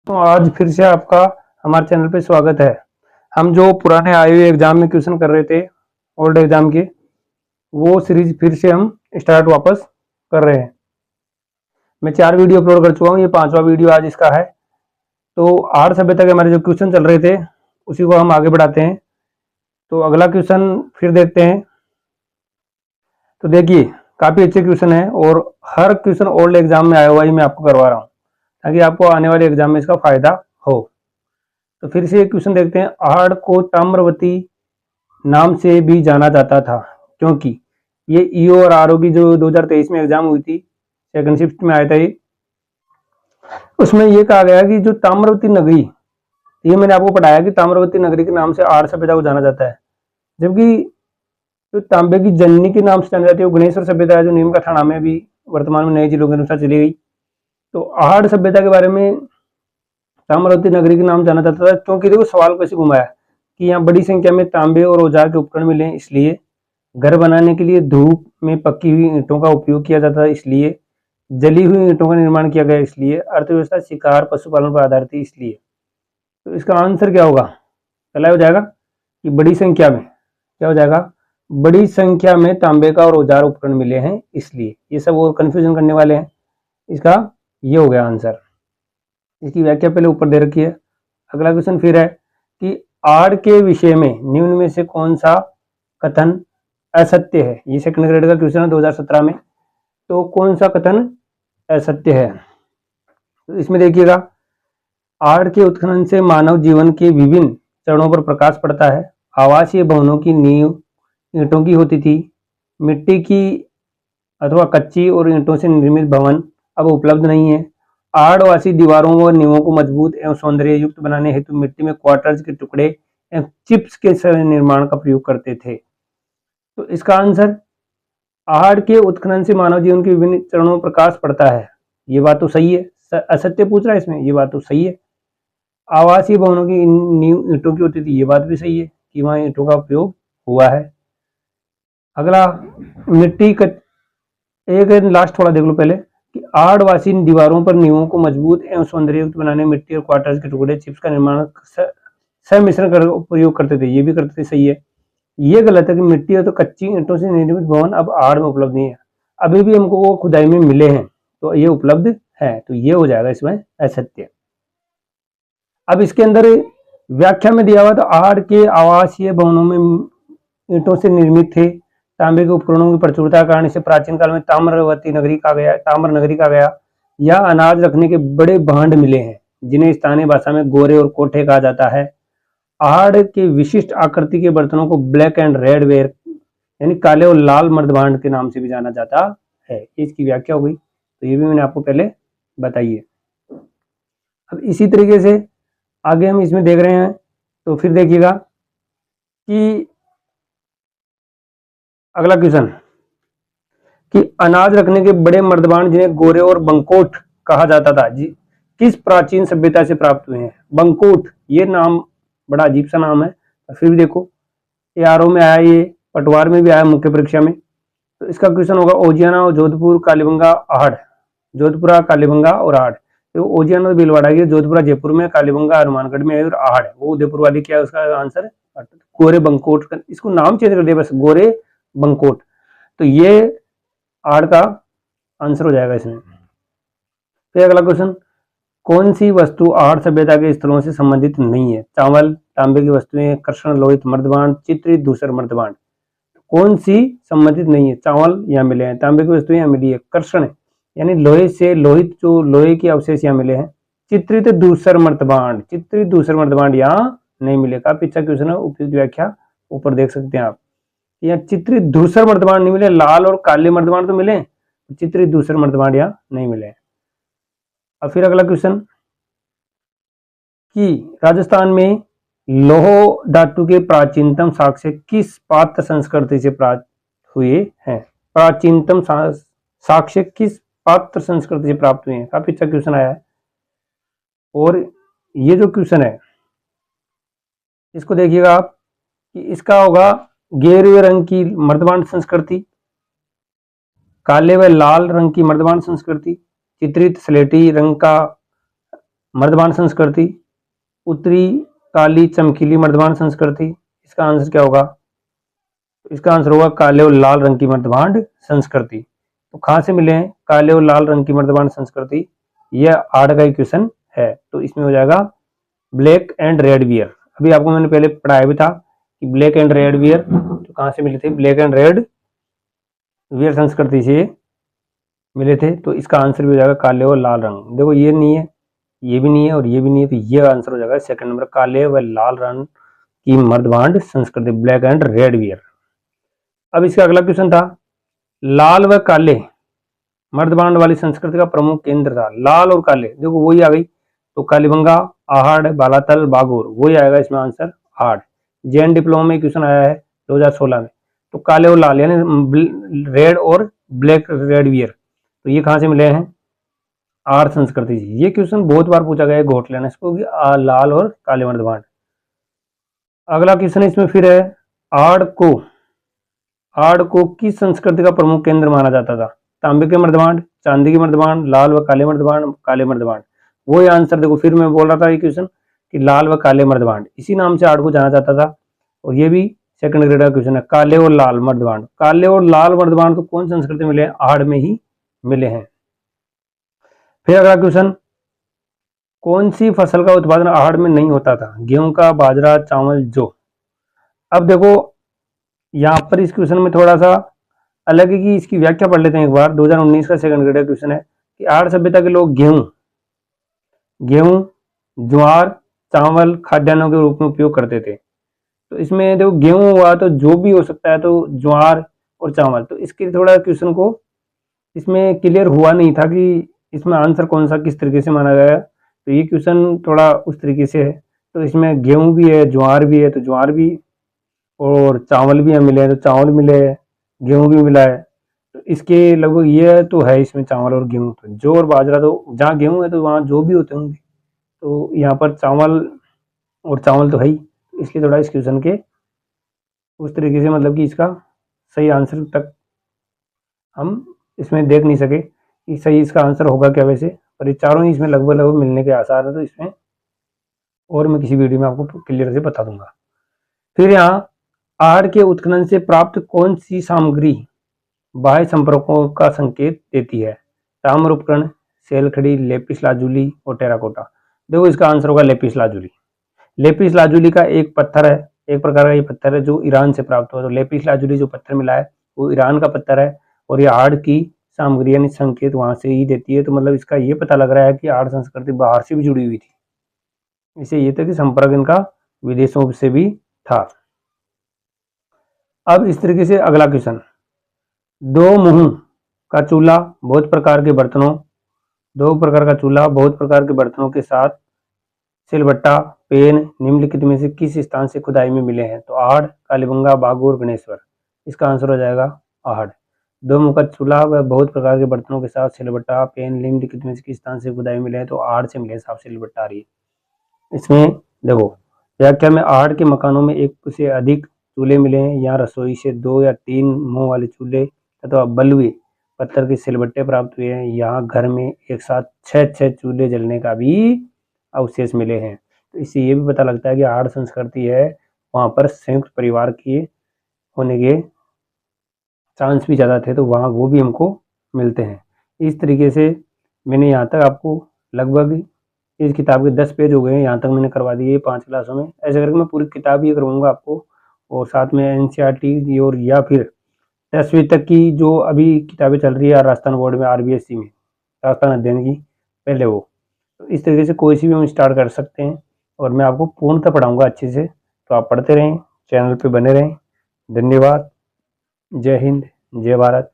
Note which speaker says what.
Speaker 1: तो आज फिर से आपका हमारे चैनल पे स्वागत है। हम जो पुराने आए हुए एग्जाम में क्वेश्चन कर रहे थे, ओल्ड एग्जाम के, वो सीरीज फिर से हम स्टार्ट वापस कर रहे हैं। मैं 4 वीडियो अपलोड कर चुका हूँ, ये 5वां वीडियो आज इसका है। तो आर्ट सभ्यता के हमारे जो क्वेश्चन चल रहे थे उसी को हम आगे बढ़ाते हैं। तो अगला क्वेश्चन फिर देखते हैं। तो देखिए, काफ़ी अच्छे क्वेश्चन है और हर क्वेश्चन ओल्ड एग्जाम में आया हुआ ही मैं आपको करवा रहा हूँ, ताकि आपको आने वाले एग्जाम में इसका फायदा हो। तो फिर से एक क्वेश्चन देखते हैं। आहड़ को ताम्रवती नाम से भी जाना जाता था क्योंकि ये ईओ और आरओ की जो 2023 में एग्जाम हुई थी, सेकंड शिफ्ट में आया था ये, उसमें ये कहा गया कि जो ताम्रवती नगरी, ये मैंने आपको पढ़ाया कि ताम्रवती नगरी के नाम से आहड़ सभ्यता को जाना जाता है, जबकि जो तांबे की जननी के नाम से जानी जाती है वो गणेश्वर सभ्यता है, जो नीम का थाना में भी वर्तमान में नए जिलों के अनुसार चली गई। तो आहड़ सभ्यता के बारे में ताम्रवती नगरी के नाम जाना जाता था क्योंकि देखो सवाल कैसे घुमाया कि यहाँ बड़ी संख्या में तांबे और औजार के उपकरण मिले, इसलिए घर बनाने के लिए धूप में पकी हुई ईंटों का उपयोग किया जाता था, इसलिए जली हुई ईंटों का निर्माण किया गया, इसलिए अर्थव्यवस्था शिकार पशुपालन पर आधारित थी, इसलिए। तो इसका आंसर क्या होगा? पहला हो जाएगा कि बड़ी संख्या में, क्या हो जाएगा? बड़ी संख्या में तांबे का और औजार उपकरण मिले हैं, इसलिए। ये सब और कंफ्यूजन करने वाले हैं, इसका ये हो गया आंसर। इसकी व्याख्या पहले ऊपर दे रखी है। अगला क्वेश्चन फिर है कि आड़ के विषय में निम्न में से कौन सा कथन असत्य है? ये सेकंड ग्रेड का क्वेश्चन है 2017 में। तो कौन सा कथन असत्य है? तो इसमें देखिएगा, आड़ के उत्खनन से मानव जीवन के विभिन्न चरणों पर प्रकाश पड़ता है। आवासीय भवनों की नींव ईंटों की होती थी, मिट्टी की अथवा कच्ची और ईंटों से निर्मित भवन अब उपलब्ध नहीं है। आहड़वासी दीवारों व नींवों को मजबूत एवं सौंदर्य युक्त बनाने हेतु मिट्टी में क्वार्टर्स के टुकड़े एवं चिप्स के निर्माण का प्रयोग करते थे। तो इसका आंसर, आहड़ के उत्खनन से मानव जीवन के विभिन्न चरणों में प्रकाश पड़ता है, ये बात तो सही है। असत्य पूछ रहा है इसमें, ये बात तो सही है। आवासीय भवनों की नींव ईंटों की होती थी, ये बात भी सही है कि वहां ईंटों का उपयोग हुआ है। अगला, मिट्टी का एक लास्ट थोड़ा देख लो पहले कि आहड़वासी दीवारों पर नींवों को मजबूत एवं सौंदर्ययुक्त बनाने मिट्टी और क्वार्टर्स के टुकड़े चिप्स का निर्माण सम्मिश्रण कर प्रयोग करते थे, ये भी करते थे, सही है। ये गलत है कि मिट्टी और तो कच्ची ईंटों से निर्मित भवन अब आहड़ में उपलब्ध नहीं है, अभी भी हमको वो खुदाई में मिले हैं, तो ये उपलब्ध है, तो ये हो जाएगा इसमें असत्य। अब इसके अंदर व्याख्या में दिया हुआ तो आहड़ के आवासीय भवनों में ईंटों से निर्मित थे, तांबे के उपकरणों की प्रचुरता के कारण इसे प्राचीन काल में ताम्रवती नगरी कहा गया, ताम्र नगरी कहा गया। या अनाज रखने के बड़े भांड मिले हैं, जिन्हें स्थानीय भाषा में गोरे और कोठे कहा जाता है। आहड़ के विशिष्ट आकृति के बर्तनों को ब्लैक एंड रेड वेयर यानी काले और लाल मर्दभांड के नाम से भी जाना जाता है। इसकी व्याख्या हो गई, तो ये भी मैंने आपको पहले बताई है। अब इसी तरीके से आगे हम इसमें देख रहे हैं, तो फिर देखिएगा कि अगला क्वेश्चन कि अनाज रखने के बड़े मर्दबान जिन्हें गोरे और बंकोट कहा जाता था जी, किस प्राचीन सभ्यता से प्राप्त हुए हैं? बंकोट, ये नाम बड़ा अजीब सा नाम है, फिर भी देखो आरओ में आया, ये पटवार में भी आया मुख्य परीक्षा में। तो इसका क्वेश्चन होगा ओजियाना और जोधपुर कालीबंगा आहड़, जोधपुरा कालीबंगा और आहड़। तो ओजियाना तो भीलवाड़ा की, जोधपुरा जयपुर में, कालीबंगा हनुमानगढ़ में और आहड़ वो उदयपुर वाली। क्या है उसका आंसर? गोरे बंकोट। इसको नाम चेंज कर दिया बस, गोरे बंकोट। तो ये आहड़ का आंसर हो जाएगा इसमें। फिर अगला क्वेश्चन, कौन सी वस्तु आहड़ सभ्यता के स्थलों से संबंधित नहीं है? चावल, तांबे की वस्तुएं, कृष्ण लोहित मर्दबांड, चित्रित धूसर मर्दबांड। कौन सी संबंधित नहीं है? चावल यहाँ मिले हैं, तांबे की वस्तुएं यहाँ मिली है, कृष्ण यानी लोहे से लोहित जो लोहे के अवशेष यहाँ मिले हैं, चित्रित धूसर मर्दबांड, चित्रित धूसर मर्दबांड यहाँ नहीं मिले। काफी अच्छा क्वेश्चन है, उपयुक्त व्याख्या ऊपर देख सकते हैं आप। यहाँ चित्रित धूसर मर्दबांड नहीं मिले, लाल और काले मर्दबांड तो मिले, चित्रित धूसर मर्दबांड यहाँ नहीं मिले। अब फिर अगला क्वेश्चन कि राजस्थान में लौह धातु के प्राचीनतम साक्ष्य किस पात्र संस्कृति से प्राप्त हुए हैं? प्राचीनतम साक्ष्य किस पात्र संस्कृति से प्राप्त हुए हैं? काफी अच्छा क्वेश्चन आया है। और ये जो क्वेश्चन है इसको देखिएगा आप कि इसका होगा गेरुए रंग की मर्दबांड संस्कृति, काले व लाल रंग की मर्दबांड संस्कृति, चित्रित स्लेटी रंग का मर्दबान संस्कृति, उत्तरी काली चमकीली मर्दबान संस्कृति। इसका आंसर क्या होगा? इसका आंसर होगा काले और लाल रंग की मर्दबान संस्कृति। तो कहाँ से मिले हैं काले और लाल रंग की मर्दबान संस्कृति? यह 8 का क्वेश्चन है। तो इसमें हो जाएगा ब्लैक एंड रेड वियर। अभी आपको मैंने पहले पढ़ाया भी था कि ब्लैक एंड रेड वियर तो कहाँ से मिले थे? ब्लैक एंड रेड वियर संस्कृति से मिले थे। तो इसका आंसर भी हो जाएगा काले और लाल रंग। देखो ये नहीं है, ये भी नहीं है और ये भी नहीं है, तो ये आंसर हो जाएगा सेकंड नंबर, काले व लाल रंग की मर्दबान संस्कृति, ब्लैक एंड रेड वियर। अब इसका अगला क्वेश्चन था, लाल व काले मर्दबान वाली संस्कृति का प्रमुख केंद्र था। लाल और काले, देखो वही आ गई। तो कालीबंगा, आहड़, बालातल, बागोर, वही आएगा इसमें आंसर आहड़। जैन डिप्लोमा में क्वेश्चन आया है 2016 में। तो काले और लाल यानी रेड और ब्लैक रेड वियर, तो ये कहाँ से मिले हैं? आड़ संस्कृति से। ये क्वेश्चन बहुत बार पूछा गया है घोट लेना इसको कि लाल और काले मर्दबान। अगला क्वेश्चन इसमें फिर है, आड़ को किस संस्कृति का प्रमुख केंद्र माना जाता था? तांबे के मर्दबान, चांदी के मर्दबान, लाल व काले मर्दबान, काले मर्दबान। वही आंसर देखो, फिर मैं बोल रहा था ये क्वेश्चन कि लाल व काले मर्दबान, इसी नाम से आड़ को जाना जाता था। और ये भी सेकंड ग्रेड का क्वेश्चन है, काले और लाल मर्दबान। काले और लाल मर्दबान तो कौन संस्कृति मिले हैं? आड़ में ही मिले हैं। फिर अगला क्वेश्चन, कौन सी फसल का उत्पादन आहड़ में नहीं होता था? गेहूं का, बाजरा, चावल, जौ। अब देखो यहाँ पर इस क्वेश्चन में थोड़ा सा अलग है कि इसकी व्याख्या पढ़ लेते हैं एक बार। 2019 का सेकंड ग्रेड क्वेश्चन है कि आहड़ सभ्यता के लोग गेहूं, ज्वार, चावल खाद्यान्नों के रूप में उपयोग करते थे। तो इसमें देखो गेहूं हुआ तो जो भी हो सकता है, तो ज्वार और चावल। तो इसके थोड़ा क्वेश्चन को इसमें क्लियर हुआ नहीं था कि इसमें आंसर कौन सा किस तरीके से माना गया। तो ये क्वेश्चन थोड़ा उस तरीके से है। तो इसमें गेहूं भी है, ज्वार भी है, तो ज्वार भी, और चावल भी मिले हैं तो चावल मिले है, गेहूं भी मिला है। तो इसके लगभग ये तो है इसमें चावल और गेहूं। तो जौ और बाजरा, तो जहाँ गेहूं है तो वहाँ जो भी होते होंगे। तो यहाँ पर चावल और चावल तो है ही, इसलिए थोड़ा इस क्वेश्चन के उस तरीके से मतलब कि इसका सही आंसर तक हम इसमें देख नहीं सके कि सही इसका आंसर होगा क्या वैसे। पर ये चारों ही इसमें लगभग लगभग मिलने के आसार है। तो इसमें और मैं किसी वीडियो में आपको क्लियर से बता दूंगा। फिर यहाँ आहड़ के उत्खनन से प्राप्त कौन सी सामग्री बाह्य संपर्कों का संकेत देती है? ताम्र उपकरण, सेलखड़ी, लेपिस लाजुली और टेराकोटा। देखो इसका आंसर होगा लेपिस लाजुली। लेपिस लाजुली का एक पत्थर है, एक प्रकार का ये पत्थर है जो ईरान से प्राप्त हुआ। तो लेपिस लाजुली जो पत्थर मिला है वो ईरान का पत्थर है और ये आहड़ की सामग्री यानी संकेत वहां से ही देती है। तो मतलब इसका ये पता लग रहा है कि आहड़ संस्कृति बाहर से भी जुड़ी हुई थी। इसे ये था कि संपर्क इनका विदेशों से भी था। अब इस तरीके से अगला क्वेश्चन, दो प्रकार का चूल्हा बहुत प्रकार के बर्तनों के साथ सिलबट्टा, पेन निम्नलिखित में से किस स्थान से खुदाई में मिले हैं? तो आहड़, कालीबंगा, बागोर, गणेश्वर। इसका आंसर हो जाएगा आहड़। दो मुखा चूल्हा व बहुत प्रकार के बर्तनों के साथ सिलबट्टा, पेन निम्नलिखित में से किस स्थान से खुदाई में मिले हैं? तो आहड़ से मिले, साफ सिलबट्टा आ रही है इसमें। देखो व्याख्या में, आहड़ के मकानों में एक से अधिक चूल्हे मिले हैं। यहाँ रसोई से 2 या 3 मुंह वाले चूल्हे अथवा बलुए पत्थर के सिलबट्टे प्राप्त हुए हैं। यहाँ घर में एक साथ 6 चूल्हे जलने का भी अवशेष मिले हैं। तो इससे ये भी पता लगता है कि आहड़ संस्कृति है, वहाँ पर संयुक्त परिवार के होने के चांस भी ज़्यादा थे, तो वहाँ वो भी हमको मिलते हैं। इस तरीके से मैंने यहाँ तक आपको लगभग इस किताब के 10 पेज हो गए हैं, यहाँ तक मैंने करवा दिए 5 क्लासों में। ऐसे करके मैं पूरी किताब ही करवाऊँगा आपको, और साथ में एनसीईआरटी और या फिर 10वीं तक की जो अभी किताबें चल रही है राजस्थान बोर्ड में, आरबीएससी में राजस्थान अध्ययन की, पहले वो। तो इस तरीके से कोई सी भी हम स्टार्ट कर सकते हैं और मैं आपको पूर्णतः पढ़ाऊँगा अच्छे से। तो आप पढ़ते रहें, चैनल पर बने रहें। धन्यवाद। जय हिंद, जय भारत।